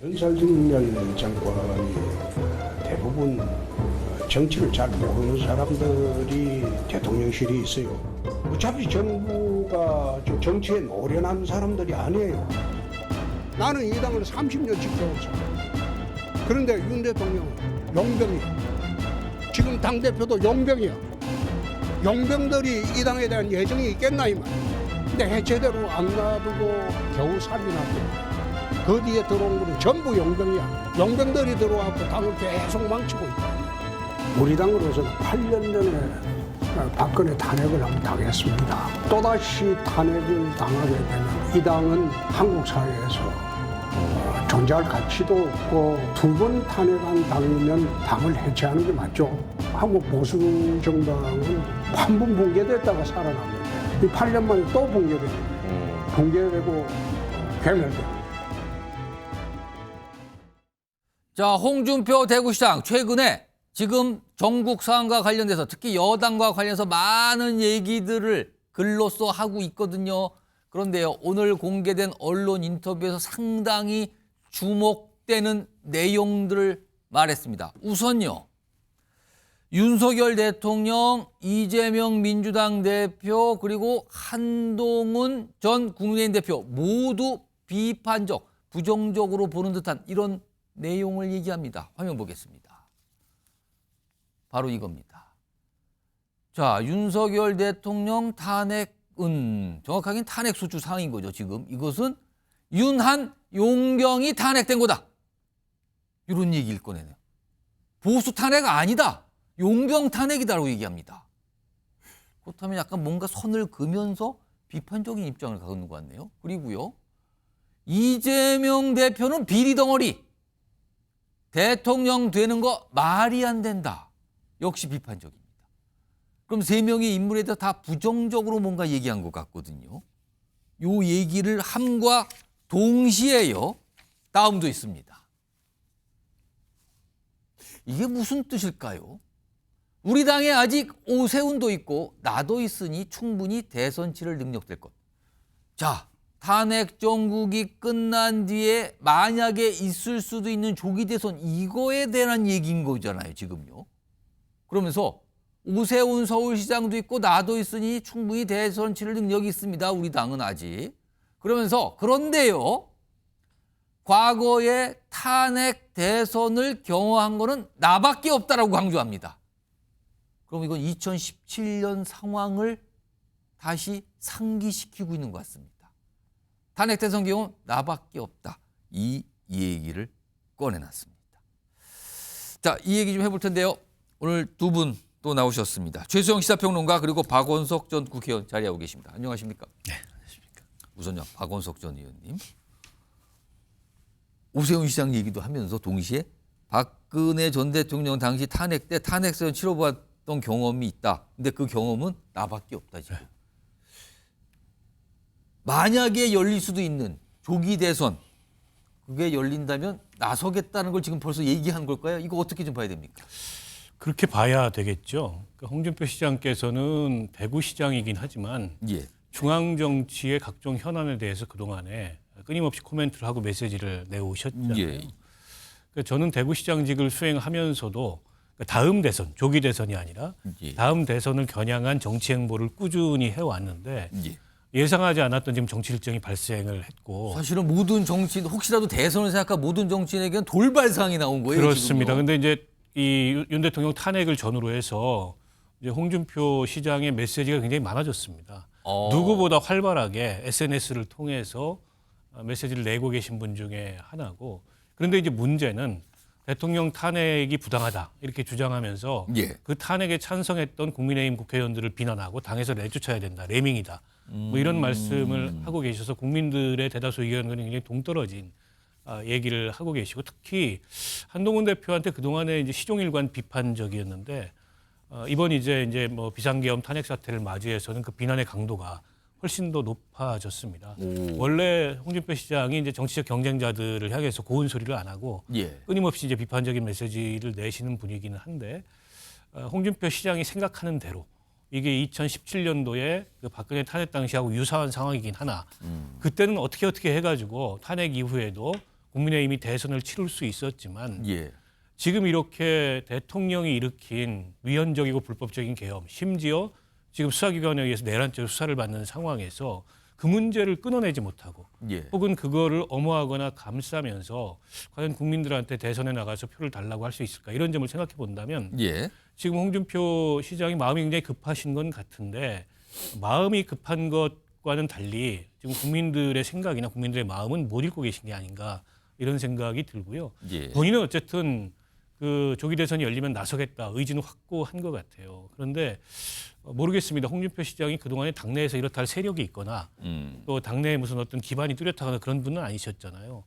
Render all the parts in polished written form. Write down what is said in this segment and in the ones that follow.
윤석열 정권이 대부분 정치를 잘 모르는 사람들이 대통령실에 있어요. 어차피 정부가 정치에 노련한 사람들이 아니에요. 나는 이 당을 30년 지켜왔어. 그런데 윤 대통령은 용병이야. 지금 당대표도 용병이야. 용병들이 이 당에 대한 예정이 있겠나 이 말이야. 근데 해체대로 안 놔두고 겨우 살인하고 그 뒤에 들어온 거는 전부 용병이야. 용병들이 들어와서 당을 계속 망치고 있다. 우리 당으로서는 8년 전에 박근혜 탄핵을 한번 당했습니다. 또다시 탄핵을 당하게 되면 이 당은 한국 사회에서 존재할 가치도 없고 두 번 탄핵한 당이면 당을 해체하는 게 맞죠. 한국 보수 정당은 한 번 붕괴됐다가 살아났는데 이 8년 만에 또 붕괴되고 붕괴되고 괴멸되고. 자, 홍준표 대구시장 최근에 지금 전국 상황과 관련돼서 특히 여당과 관련해서 많은 얘기들을 글로써 하고 있거든요. 그런데요, 오늘 공개된 언론 인터뷰에서 상당히 주목되는 내용들을 말했습니다. 우선요, 윤석열 대통령, 이재명 민주당 대표, 그리고 한동훈 전 국민의힘 대표 모두 비판적, 부정적으로 보는 듯한 이런 내용을 얘기합니다. 화면 보겠습니다. 바로 이겁니다. 자, 윤석열 대통령 탄핵은 정확하게는 탄핵 소추 상인 거죠. 지금 이것은 윤한 용병이 탄핵된 거다. 이런 얘기를 꺼내네요. 보수 탄핵 아니다. 용병 탄핵이다라고 얘기합니다. 그렇다면 약간 뭔가 선을 그으면서 비판적인 입장을 갖는 것 같네요. 그리고요, 이재명 대표는 비리 덩어리. 대통령 되는 거 말이 안 된다. 역시 비판적입니다. 그럼 세 명의 인물에 대해서 다 부정적으로 뭔가 얘기한 것 같거든요. 요 얘기를 함과 동시에요, 다음도 있습니다. 이게 무슨 뜻일까요? 우리 당에 아직 오세훈도 있고 나도 있으니 충분히 대선 치를 능력될 것. 자, 탄핵 정국이 끝난 뒤에 만약에 있을 수도 있는 조기 대선, 이거에 대한 얘기인 거잖아요, 지금요. 그러면서 오세훈 서울시장도 있고 나도 있으니 충분히 대선 치를 능력이 있습니다. 우리 당은 아직. 그러면서 그런데요, 과거에 탄핵 대선을 경험한 거는 나밖에 없다라고 강조합니다. 그럼 이건 2017년 상황을 다시 상기시키고 있는 것 같습니다. 탄핵 대선 경우 나밖에 없다. 이 얘기를 꺼내놨습니다. 자, 이 얘기 좀 해볼 텐데요. 오늘 두 분 또 나오셨습니다. 최수영 시사평론가 그리고 박원석 전 국회의원 자리하고 계십니다. 안녕하십니까? 네, 안녕하십니까. 우선요, 박원석 전 의원님. 오세훈 시장 얘기도 하면서 동시에 박근혜 전 대통령 당시 탄핵 때 탄핵선 치러봤던 경험이 있다. 근데 그 경험은 나밖에 없다 지금. 만약에 열릴 수도 있는 조기 대선, 그게 열린다면 나서겠다는 걸 지금 벌써 얘기한 걸까요? 이거 어떻게 좀 봐야 됩니까? 그렇게 봐야 되겠죠. 홍준표 시장께서는 대구시장이긴 하지만 예. 중앙 정치의 각종 현안에 대해서 그동안에 끊임없이 코멘트를 하고 메시지를 내오셨잖아요. 예. 그러니까 저는 대구시장직을 수행하면서도 다음 대선, 조기 대선이 아니라 예. 다음 대선을 겨냥한 정치 행보를 꾸준히 해왔는데 예. 예상하지 않았던 지금 정치 일정이 발생을 했고 사실은 모든 정치인, 혹시라도 대선을 생각한 모든 정치인에게는 돌발상이 나온 거예요. 그렇습니다. 지금요. 근데 이제 이 윤 대통령 탄핵을 전후로 해서 이제 홍준표 시장의 메시지가 굉장히 많아졌습니다. 누구보다 활발하게 SNS를 통해서 메시지를 내고 계신 분 중에 하나고, 그런데 이제 문제는 대통령 탄핵이 부당하다 이렇게 주장하면서 예. 그 탄핵에 찬성했던 국민의힘 국회의원들을 비난하고 당에서 내쫓아야 된다, 레밍이다, 뭐 이런 말씀을 하고 계셔서 국민들의 대다수 의견과는 굉장히 동떨어진 얘기를 하고 계시고, 특히 한동훈 대표한테 그동안에 이제 시종일관 비판적이었는데 이번 이제 뭐 비상계엄 탄핵 사태를 맞이해서는 그 비난의 강도가 훨씬 더 높아졌습니다. 원래 홍준표 시장이 이제 정치적 경쟁자들을 향해서 고운 소리를 안 하고 예. 끊임없이 이제 비판적인 메시지를 내시는 분이기는 한데, 홍준표 시장이 생각하는 대로 이게 2017년도에 그 박근혜 탄핵 당시하고 유사한 상황이긴 하나, 그때는 어떻게 해가지고 탄핵 이후에도 국민의힘이 대선을 치를 수 있었지만 예. 지금 이렇게 대통령이 일으킨 위헌적이고 불법적인 계엄, 심지어 지금 수사기관에 의해서 내란죄로 수사를 받는 상황에서 그 문제를 끊어내지 못하고 예. 혹은 그거를 엄호하거나 감싸면서 과연 국민들한테 대선에 나가서 표를 달라고 할 수 있을까 이런 점을 생각해 본다면 예. 지금 홍준표 시장이 마음이 굉장히 급하신 건 같은데 마음이 급한 것과는 달리 지금 국민들의 생각이나 국민들의 마음은 못 읽고 계신 게 아닌가 이런 생각이 들고요. 예. 본인은 어쨌든 그 조기 대선이 열리면 나서겠다 의지는 확고한 것 같아요. 그런데 모르겠습니다. 홍준표 시장이 그동안에 당내에서 이렇다 할 세력이 있거나 또 당내에 무슨 어떤 기반이 뚜렷하거나 그런 분은 아니셨잖아요.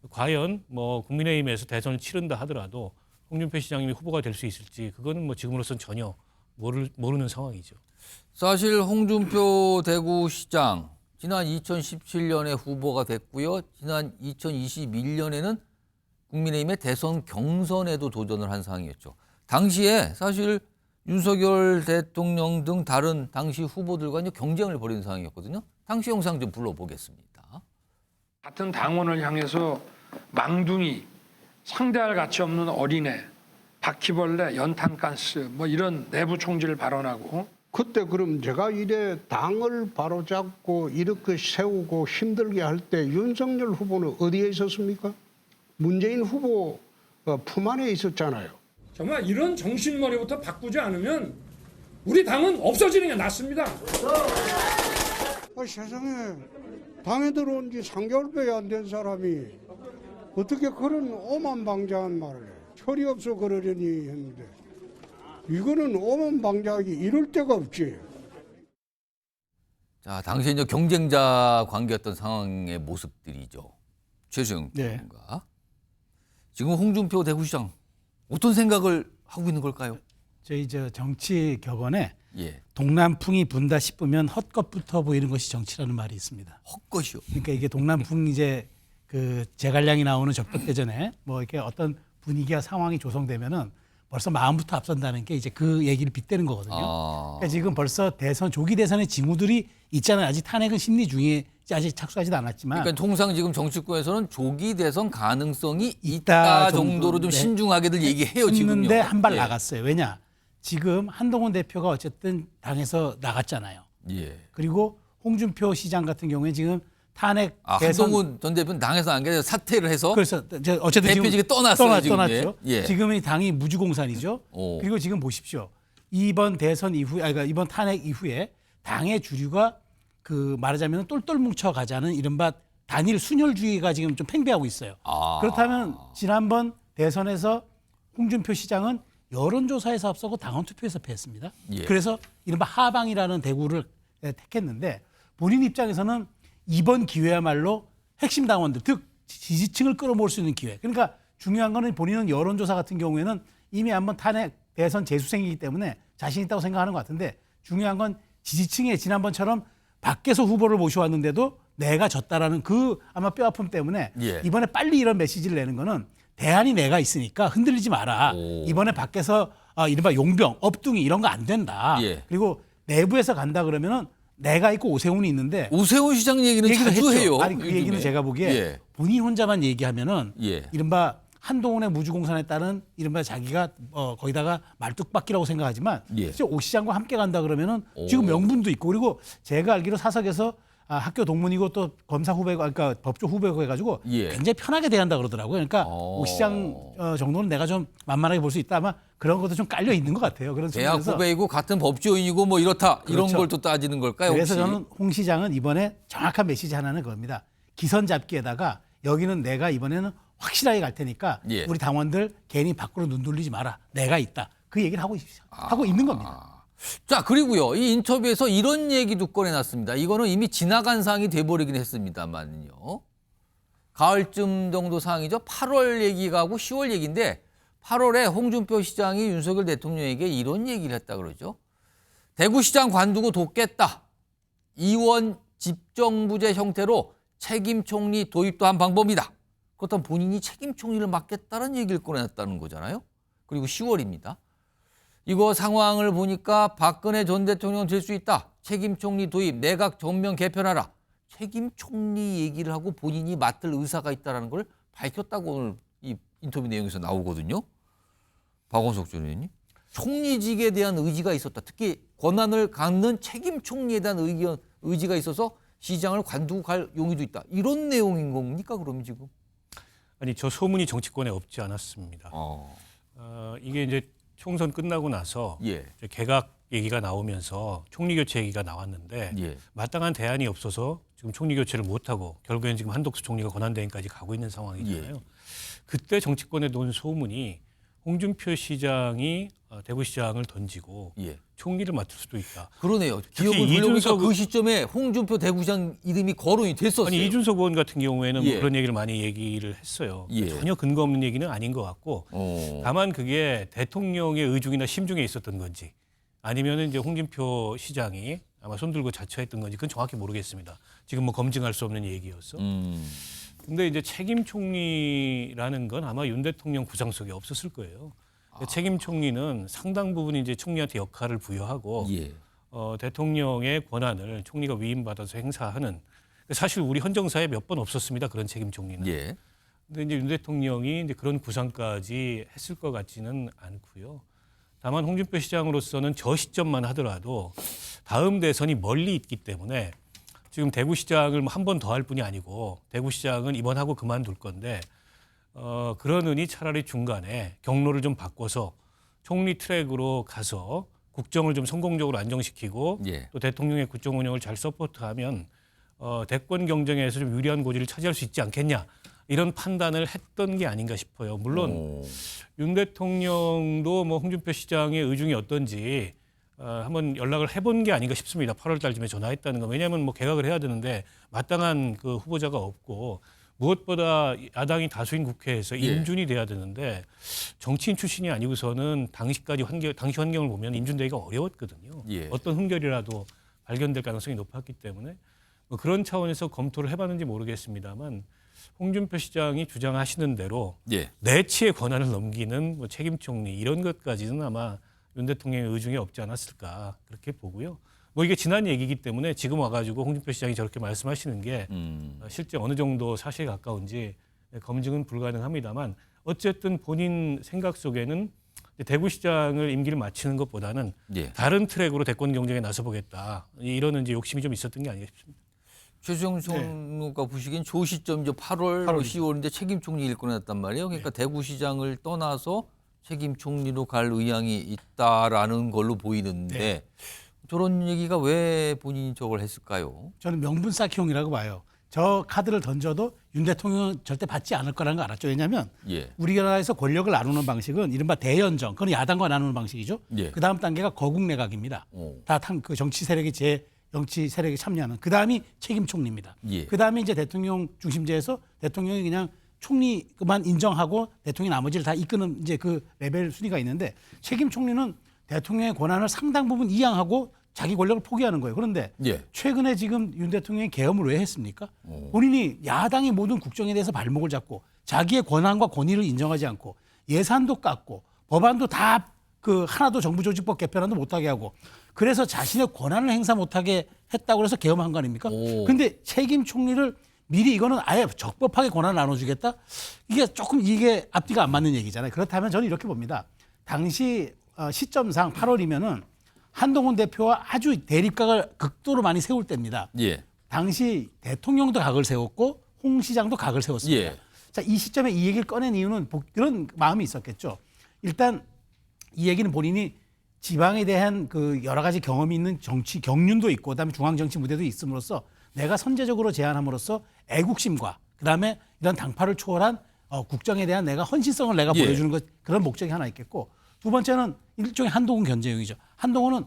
과연 뭐 국민의힘에서 대선을 치른다 하더라도 홍준표 시장님이 후보가 될 수 있을지 그거는 뭐 지금으로선 전혀 모르는 상황이죠. 사실 홍준표 대구시장 지난 2017년에 후보가 됐고요. 지난 2021년에는 국민의힘의 대선 경선에도 도전을 한 상황이었죠. 당시에 사실 윤석열 대통령 등 다른 당시 후보들과 경쟁을 벌이는 상황이었거든요. 당시 영상 좀 불러보겠습니다. 같은 당원을 향해서 망둥이, 상대할 가치 없는 어린애, 바퀴벌레, 연탄가스 뭐 이런 내부 총질 발언하고 그때 그럼 제가 이래 당을 바로잡고 이렇게 세우고 힘들게 할 때 윤석열 후보는 어디에 있었습니까? 문재인 후보 품 안에 있었잖아요. 정말 이런 정신머리부터 바꾸지 않으면 우리 당은 없어지는 게 낫습니다. 세상에 당에 들어온 지 3개월밖에 안 된 사람이 어떻게 그런 오만방자한 말을 해. 철이 없어 그러려니 했는데 이거는 오만방자하기 이럴 데가 없지. 자, 당시에 이제 경쟁자 관계였던 상황의 모습들이죠. 최수영 네. 평론가. 지금 홍준표 대구시장 어떤 생각을 하고 있는 걸까요? 저희 정치 격언에 예. 동남풍이 분다 싶으면 헛것부터 보이는 것이 정치라는 말이 있습니다. 헛것이요. 그러니까 이게 동남풍 이제 그 제갈량이 나오는 적벽대전에 뭐 이렇게 어떤 분위기와 상황이 조성되면은 벌써 마음부터 앞선다는 게 이제 그 얘기를 빗대는 거거든요. 그러니까 지금 벌써 대선 조기 대선의 징후들이 있잖아요. 아직 탄핵은 심리 중에 아직 착수하지도 않았지만. 그러니까 통상 지금 정치권에서는 조기 대선 가능성이 있다 정도로 좀 네. 신중하게들 얘기해요 지금요. 했는데 한 발 예. 나갔어요. 왜냐? 지금 한동훈 대표가 어쨌든 당에서 나갔잖아요. 예. 그리고 홍준표 시장 같은 경우에 지금 탄핵 대선 한동훈 전 대표는 당에서 안 계속 사퇴를 해서 그래서 어쨌든 대표직에 떠났어요, 지금. 떠났죠. 예. 지금의 당이 무주공산이죠. 오. 그리고 지금 보십시오. 이번 대선 이후에, 그러니까 이번 탄핵 이후에 당의 주류가 그 말하자면 똘똘 뭉쳐 가자는 이른바 단일 순혈주의가 지금 좀 팽배하고 있어요. 그렇다면 지난번 대선에서 홍준표 시장은 여론조사에서 앞서고 당원투표에서 패했습니다. 예. 그래서 이른바 하방이라는 대구를 택했는데 본인 입장에서는 이번 기회야말로 핵심 당원들, 즉 지지층을 끌어모을 수 있는 기회. 그러니까 중요한 거는 본인은 여론조사 같은 경우에는 이미 한번 탄핵 대선 재수생이기 때문에 자신 있다고 생각하는 것 같은데 중요한 건 지지층에 지난번처럼 밖에서 후보를 모셔왔는데도 내가 졌다라는 그 아마 뼈아픔 때문에 예. 이번에 빨리 이런 메시지를 내는 거는 대안이 내가 있으니까 흔들리지 마라. 오. 이번에 밖에서 이른바 용병, 업둥이 이런 거 안 된다. 예. 그리고 내부에서 간다 그러면은 내가 있고 오세훈이 있는데 오세훈 시장 얘기는 얘기도 자주 했죠. 해요. 아니 그 요즘에. 얘기는 제가 보기에 예. 본인 혼자만 얘기하면은 예. 이른바 한동훈의 무주공산에 따른 이른바 자기가 거기다가 말뚝박기라고 생각하지만 예. 실제 오 시장과 함께 간다 그러면은 지금 명분도 있고 그리고 제가 알기로 사석에서 학교 동문이고 또 검사 후배고 그러니까 법조 후배고 해가지고 예. 굉장히 편하게 대한다 그러더라고요. 그러니까 오 시장 정도는 내가 좀 만만하게 볼 수 있다. 아마 그런 것도 좀 깔려 있는 것 같아요. 그런 대학 측면에서. 후배이고 같은 법조인이고 뭐 이렇다 이런 그렇죠. 걸 또 따지는 걸까요? 그래서 혹시? 저는 홍 시장은 이번에 정확한 메시지 하나는 그겁니다. 기선 잡기에다가 여기는 내가 이번에는 확실하게 갈 테니까 예. 우리 당원들 괜히 밖으로 눈 돌리지 마라. 내가 있다. 그 얘기를 하고 있는 겁니다. 자, 그리고요. 이 인터뷰에서 이런 얘기도 꺼내놨습니다. 이거는 이미 지나간 사항이 돼버리긴 했습니다만요. 가을쯤 정도 사항이죠. 8월 얘기가 하고 10월 얘기인데 8월에 홍준표 시장이 윤석열 대통령에게 이런 얘기를 했다 그러죠. 대구시장 관두고 돕겠다. 이원 집정부제 형태로 책임 총리 도입도 한 방법이다. 그렇다면 본인이 책임 총리를 맡겠다는 얘기를 꺼내놨다는 거잖아요. 그리고 10월입니다. 이거 상황을 보니까 박근혜 전 대통령 될 수 있다. 책임 총리 도입, 내각 전면 개편하라. 책임 총리 얘기를 하고 본인이 맡을 의사가 있다는 걸 밝혔다고 오늘 이 인터뷰 내용에서 나오거든요. 박원석 전 의원님. 총리직에 대한 의지가 있었다. 특히 권한을 갖는 책임 총리에 대한 의지가 있어서 시장을 관두고 갈 용의도 있다. 이런 내용인 겁니까? 그럼 지금? 아니 저 소문이 정치권에 없지 않았습니다. 이게 이제 총선 끝나고 나서 예. 이제 개각 얘기가 나오면서 총리 교체 얘기가 나왔는데 예. 마땅한 대안이 없어서 지금 총리 교체를 못하고 결국에는 지금 한덕수 총리가 권한대행까지 가고 있는 상황이잖아요. 예. 그때 정치권에 놓은 소문이 홍준표 시장이 대구시장을 던지고 예. 총리를 맡을 수도 있다. 그러네요. 특히 기억을 돌려보니까 이준석 그 시점에 홍준표 대구시장 이름이 거론이 됐었어요. 아니 이준석 의원 같은 경우에는 뭐 예. 그런 얘기를 많이 얘기를 했어요. 예. 전혀 근거 없는 얘기는 아닌 것 같고 다만 그게 대통령의 의중이나 심중에 있었던 건지 아니면 이제 홍준표 시장이 아마 손들고 자처했던 건지 그건 정확히 모르겠습니다. 지금 뭐 검증할 수 없는 얘기였어. 근데 이제 책임 총리라는 건 아마 윤 대통령 구상 속에 없었을 거예요. 책임 총리는 상당 부분 이제 총리한테 역할을 부여하고 예. 대통령의 권한을 총리가 위임받아서 행사하는 사실 우리 헌정사에 몇 번 없었습니다. 그런 책임 총리는. 예. 근데 이제 윤 대통령이 이제 그런 구상까지 했을 것 같지는 않고요. 다만 홍준표 시장으로서는 저 시점만 하더라도 다음 대선이 멀리 있기 때문에 지금 대구시장을 한 번 더 할 뿐이 아니고 대구시장은 이번 하고 그만둘 건데 그러느니 차라리 중간에 경로를 좀 바꿔서 총리 트랙으로 가서 국정을 좀 성공적으로 안정시키고 예. 또 대통령의 국정 운영을 잘 서포트하면 대권 경쟁에서 좀 유리한 고지를 차지할 수 있지 않겠냐 이런 판단을 했던 게 아닌가 싶어요. 물론 윤 대통령도 뭐 홍준표 시장의 의중이 어떤지 한번 연락을 해본 게 아닌가 싶습니다. 8월 달쯤에 전화했다는 거. 왜냐하면 뭐 개각을 해야 되는데 마땅한 그 후보자가 없고 무엇보다 야당이 다수인 국회에서 인준이 돼야 되는데 정치인 출신이 아니고서는 당시 환경을 보면 인준되기가 어려웠거든요. 예. 어떤 흠결이라도 발견될 가능성이 높았기 때문에 뭐 그런 차원에서 검토를 해봤는지 모르겠습니다만 홍준표 시장이 주장하시는 대로 예. 내치의 권한을 넘기는 뭐 책임 총리 이런 것까지는 아마 윤 대통령의 의중에 없지 않았을까 그렇게 보고요. 뭐 이게 지난 얘기이기 때문에 지금 와가지고 홍준표 시장이 저렇게 말씀하시는 게 실제 어느 정도 사실에 가까운지 검증은 불가능합니다만 어쨌든 본인 생각 속에는 대구시장을 임기를 마치는 것보다는 예. 다른 트랙으로 대권 경쟁에 나서보겠다 이런 이제 욕심이 좀 있었던 게 아닌가 싶습니다. 최수영 총무가 보시기엔 조 시점이죠. 8월, 10월인데 책임 총리 일권에 났단 말이에요. 그러니까 대구시장을 떠나서 책임 총리로 갈 의향이 있다라는 걸로 보이는데 저런 얘기가 왜 본인이 저걸 했을까요? 저는 명분 쌓기용이라고 봐요. 저 카드를 던져도 윤 대통령은 절대 받지 않을 거라는 걸 알았죠. 왜냐하면 예. 우리나라에서 권력을 나누는 방식은 이른바 대연정, 그건 야당과 나누는 방식이죠. 예. 그 다음 단계가 거국내각입니다. 다 그 정치 세력이 정치 세력에 참여하는. 그 다음이 책임 총리입니다. 예. 그 다음에 이제 대통령 중심제에서 대통령이 그냥 총리만 인정하고 대통령이 나머지를 다 이끄는 이제 그 레벨 순위가 있는데 책임 총리는 대통령의 권한을 상당 부분 이양하고 자기 권력을 포기하는 거예요. 그런데 예. 최근에 지금 윤 대통령이 계엄을 왜 했습니까? 본인이 야당의 모든 국정에 대해서 발목을 잡고 자기의 권한과 권위를 인정하지 않고 예산도 깎고 법안도 다 그 하나도 정부 조직법 개편안도 못하게 하고 그래서 자신의 권한을 행사 못하게 했다고 해서 계엄한 거 아닙니까? 근데 책임 총리를 미리 이거는 아예 적법하게 권한을 나눠주겠다? 이게 앞뒤가 안 맞는 얘기잖아요. 그렇다면 저는 이렇게 봅니다. 당시 시점상 8월이면은 한동훈 대표와 아주 대립각을 극도로 많이 세울 때입니다. 예. 당시 대통령도 각을 세웠고 홍 시장도 각을 세웠습니다. 예. 자, 이 시점에 이 얘기를 꺼낸 이유는 그런 마음이 있었겠죠. 일단 이 얘기는 본인이 지방에 대한 그 여러 가지 경험이 있는 정치 경륜도 있고 그다음에 중앙 정치 무대도 있음으로써 내가 선제적으로 제안함으로써 애국심과 그다음에 이런 당파를 초월한 국정에 대한 내가 헌신성을 내가 예. 보여주는 것 그런 목적이 하나 있겠고 두 번째는 일종의 한동훈 견제용이죠. 한동훈은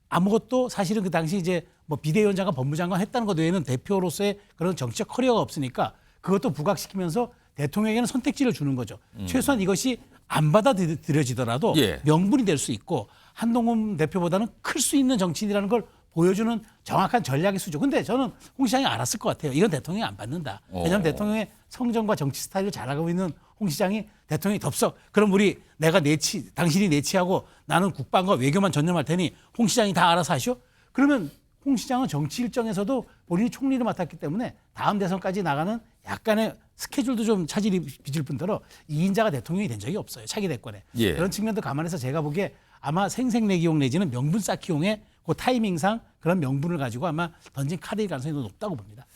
아무것도 사실은 그 당시 이제 뭐 비대위원장과 법무장관 했다는 것 외에는 대표로서의 그런 정치적 커리어가 없으니까 그것도 부각시키면서 대통령에게는 선택지를 주는 거죠. 최소한 이것이 안 받아들여지더라도 예. 명분이 될 수 있고 한동훈 대표보다는 클 수 있는 정치인이라는 걸 보여주는 정확한 전략의 수죠. 근데 저는 홍 시장이 알았을 것 같아요. 이건 대통령이 안 받는다. 왜냐하면 대통령의 성정과 정치 스타일을 잘 알고 있는 홍 시장이 대통령이 덥석 그럼 당신이 내치하고 나는 국방과 외교만 전념할 테니 홍 시장이 다 알아서 하시오. 그러면 홍 시장은 정치 일정에서도 본인이 총리를 맡았기 때문에 다음 대선까지 나가는 약간의 스케줄도 좀 차질이 빚을 뿐더러 2인자가 대통령이 된 적이 없어요. 차기 대권에. 예. 그런 측면도 감안해서 제가 보기에 아마 생색내기용 내지는 명분 쌓기용의 그 타이밍상 그런 명분을 가지고 아마 던진 카드일 가능성이 더 높다고 봅니다.